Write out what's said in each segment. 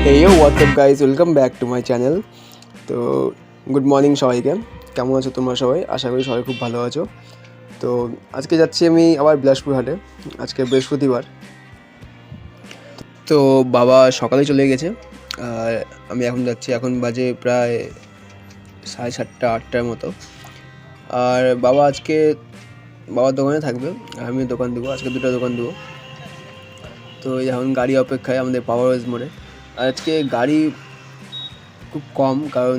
Hey yo, what's up guys? Welcome back to my channel. তো good morning সবাইকে। কেমন আছো তোমরা সবাই? আশা করি সবাই খুব ভালো আছো। তো আজকে যাচ্ছি আমি আবার বিলাসপুর হাটে। আজকে বৃহস্পতিবার। তো বাবা সকালে চলে গেছে আর আমি এখন যাচ্ছি। এখন বাজে প্রায় 7:30 8টার মতো। আর বাবা আজকে বাবার দোকানে থাকবে আর আমি দোকান দেবো। আজকে দুটো দোকান দেবো। তো এখন গাড়ি অপেক্ষায় আমাদের পাওয়ার হাউস মোড়ে। আর আজকে গাড়ি খুব কম, কারণ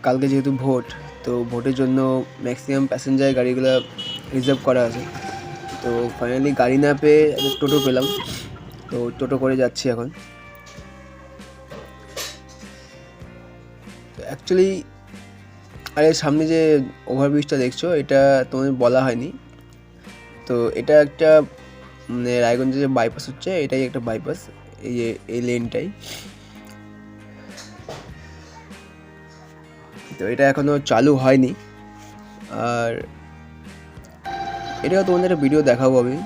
কালকে যেহেতু ভোট, তো ভোটের জন্য ম্যাক্সিমাম প্যাসেঞ্জার গাড়িগুলো রিজার্ভ করা আছে। তো ফাইনালি গাড়ি না পেয়ে টোটো পেলাম, তো টোটো করে যাচ্ছি এখন। তো অ্যাকচুয়ালি আরে সামনে যে ওভারব্রিজটা দেখছো, এটা তোমাদের বলা হয়নি। তো এটা একটা মানে রায়গঞ্জে যে বাইপাস হচ্ছে, এটাই একটা বাইপাস, এই যে এই লেনটাই। তো এটা এখনও চালু হয়নি, আর এটাও তোমাদের ভিডিও দেখাবো আমি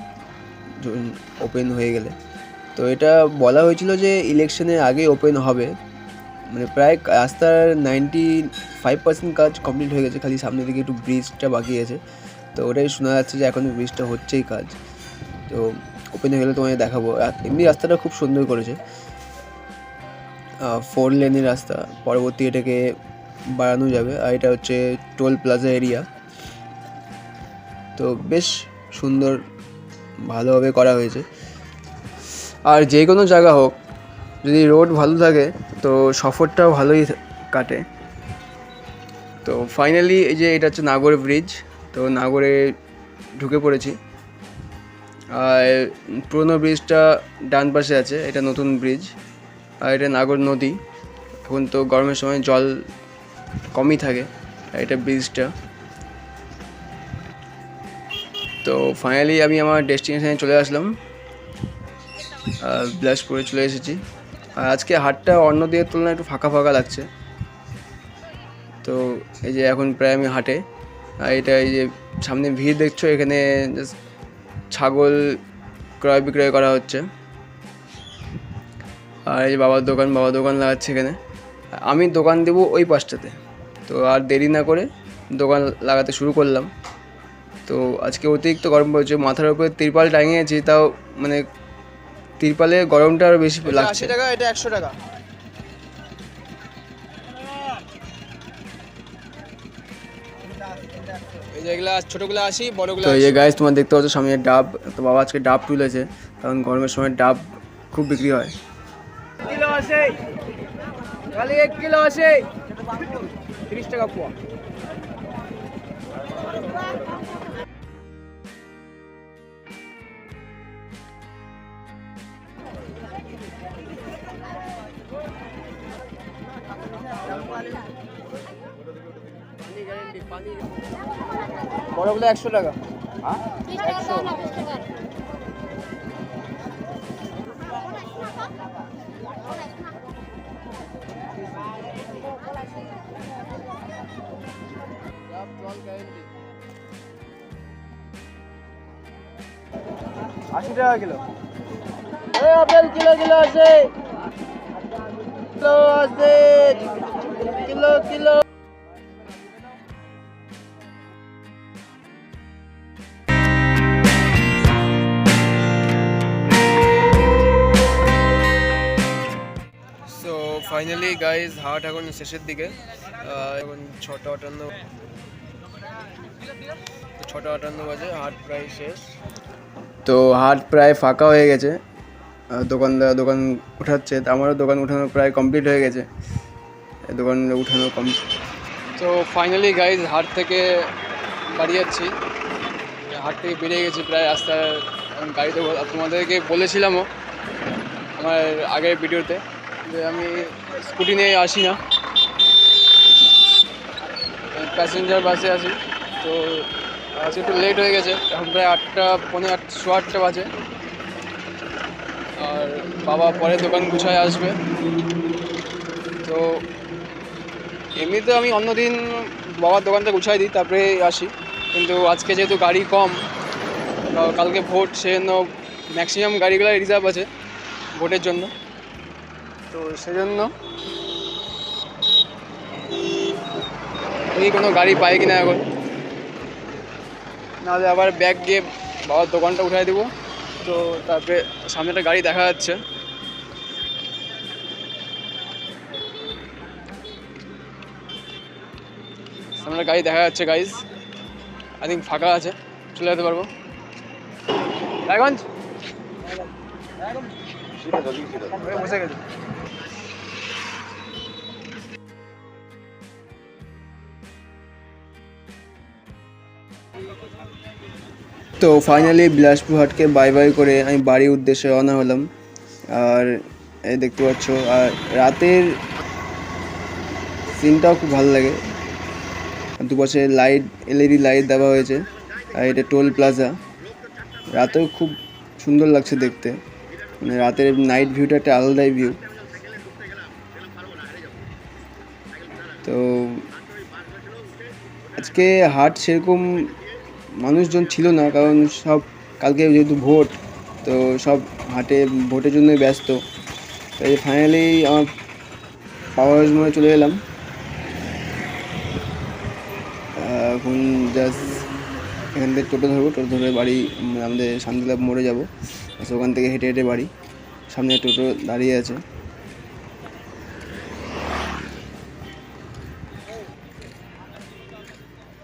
যখন ওপেন হয়ে গেলে। তো এটা বলা হয়েছিল যে ইলেকশনের আগে ওপেন হবে, মানে প্রায় রাস্তার 95% কাজ কমপ্লিট হয়ে গেছে, খালি সামনের দিকে একটু ব্রিজটা বাকি আছে। তো ওটাই শোনা যাচ্ছে যে এখন ব্রিজটা হচ্ছেই কাজ। তো ওপেন হয়ে গেলে তোমাদের দেখাবো। এমনি রাস্তাটা খুব সুন্দর করেছে, 4 লেনের রাস্তা। পরবর্তী এটাকে বাড়ানো যাবে। আর এটা হচ্ছে টোল প্লাজা এরিয়া, তো বেশ সুন্দর ভালোভাবে করা হয়েছে। আর যে কোনো জায়গা হোক, যদি রোড ভালো থাকে তো সফরটাও ভালোই কাটে। তো ফাইনালি এই যে এটা হচ্ছে নাগর ব্রিজ, তো নাগরে ঢুকে পড়েছি। আর পুরোনো ব্রিজটা ডান পাশে আছে, এটা নতুন ব্রিজ। আর এটা নাগর নদী। এখন তো গরমের সময় জল কমই থাকে। আর এটা ব্রিজটা। তো ফাইনালি আমি আমার ডেস্টিনেশনে চলে আসলাম, বিলাসপুরে চলে এসেছি। আর আজকে হাটটা অন্য দিনের তুলনায় একটু ফাঁকা ফাঁকা লাগছে। তো এই যে এখন প্রায় আমি হাটে। আর এটা এই যে সামনে ভিড় দেখছো, এখানে ছাগল ক্রয় বিক্রয় করা হচ্ছে। আর এই যে বাবার দোকান লাগাচ্ছে এখানে। আমি দোকান দেবো ওই পাশটাতে। তো আর দেরি না করে দোকান লাগাতে শুরু করলাম। তো আজকে অতিরিক্ত গরম পড়েছে, মাথার উপরে তিরপাল টাঙিয়েছি, তাও মানে তিরপালে গরমটা আরও বেশি লাগছে। 80 টাকা, এটা 100 টাকা। এই যেগুলো ছোটোগুলো 80, বড়গুলো। তো এই যে গাইস তোমার দেখতে পাচ্ছ সামনে ডাব। তো বাবা আজকে ডাব তুলেছে, কারণ গরমের সময় ডাব খুব বিক্রি হয়। কিলো আছে, খালি 1 কিলো আছে, 30 টাকা পোয়া। বড়গুলো 100 টাকা। হ্যাঁ 100। আশি টাকা কিলো। আপেল কিলো কিলো আছে, কিলো আছে, kilo kilo. So finally guys হাট এখন শেষের দিকে। এখন 6:58 বাজে, হাট প্রায় শেষ। তো হাট প্রায় ফাঁকা হয়ে গেছে। দোকানদার দোকান উঠাচ্ছে, আমারও দোকান উঠানো প্রায় কমপ্লিট হয়ে গেছে। দোকান উঠানো তো ফাইনালি গাইজ হাট থেকে বাড়ি যাচ্ছি। হাট থেকে বেরিয়ে গেছি প্রায় রাস্তার গাড়িতে। তোমাদেরকে বলেছিলামও আমার আগের ভিডিওতে যে আমি স্কুটি নিয়ে আসি না, প্যাসেঞ্জার বাসে আসি। তো আজকে একটু লেট হয়ে গেছে, এখন প্রায় 8টা, পৌনে 8, 8:15 বাজে। আর বাবা পরে দোকান গুছায় আসবে। তো এমনিতে আমি অন্যদিন বাবার দোকানটা গুছাই দিই, তারপরে আসি। কিন্তু আজকে যেহেতু গাড়ি কম, কালকে ভোট, সেজন্য ম্যাক্সিমাম গাড়িগুলো রিজার্ভ আছে ভোটের জন্য। তো সেজন্য দেখি কোনো গাড়ি পাই কিনা এখন, নাহলে আবার ব্যাগ গিয়ে বাবার দোকানটা উঠাই দেবো। তো তারপরে সামনে একটা গাড়ি দেখা যাচ্ছে, সামনে গাড়ি দেখা যাচ্ছে গাইজ। আই থিঙ্ক ফাঁকা আছে, চলে যেতে পারবো। রায়গঞ্জ বসে গেছে। তো ফাইনালি বিলাসপুর হাটকে বাই বাই করে আমি বাড়ির উদ্দেশ্যে রওনা হলাম। আর এই দেখতে পাচ্ছ, আর রাতের সিনটাও খুব ভালো লাগে। দুপাশে লাইট, এলইডি লাইট দেওয়া হয়েছে, আর এটা টোল প্লাজা। রাতেও খুব সুন্দর লাগছে দেখতে, মানে রাতের নাইট ভিউটা একটা আলাদাই ভিউ। তো আজকে হাট সেরকম মানুষজন ছিল না, কারণ সব কালকে যেহেতু ভোট, তো সব হাটে ভোটের জন্যই ব্যস্ত। তাই ফাইনালি আমার পাওয়ার মনে চলে এলাম। এখন জাস্ট এখান থেকে টোটো ধরবো, টোটো ধরে বাড়ি আমাদের শান্তিলাভ মোড়ে যাবো। ওখান থেকে হেঁটে হেঁটে বাড়ি, সামনে টোটো দাঁড়িয়ে আছে।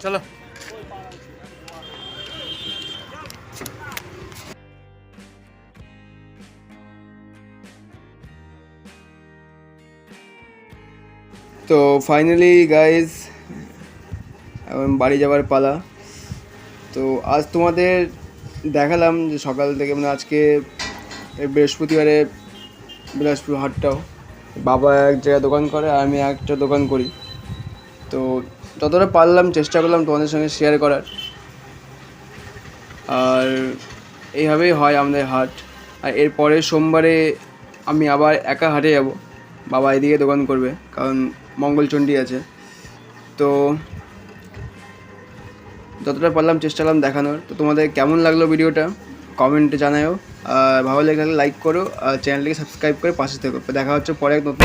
চলো। তো ফাইনালি গাইজ এখন বাড়ি যাওয়ার পালা। তো আজ তোমাদের দেখালাম যে সকাল থেকে, মানে আজকে বৃহস্পতিবারে বিলাসপুর হাটটাও, বাবা এক জায়গায় দোকান করে আর আমি একটা দোকান করি। তো যতটা পারলাম চেষ্টা করলাম তোমাদের সঙ্গে শেয়ার করার। আর এইভাবেই হয় আমাদের হাট। আর এরপরে সোমবারে আমি আবার একা হাটে যাব, বাবা এদিকে দোকান করবে, কারণ মঙ্গলচণ্ডী আছে। তো যতটা পারলাম চেষ্টা করলাম দেখানোর। তো তোমাদের কেমন লাগলো ভিডিওটা কমেন্টে জানাও, আর ভালো লাগলে লাইক করো, আর চ্যানেলটিকে সাবস্ক্রাইব করে পাশে থেকো। দেখা হচ্ছে পরে এক নতুন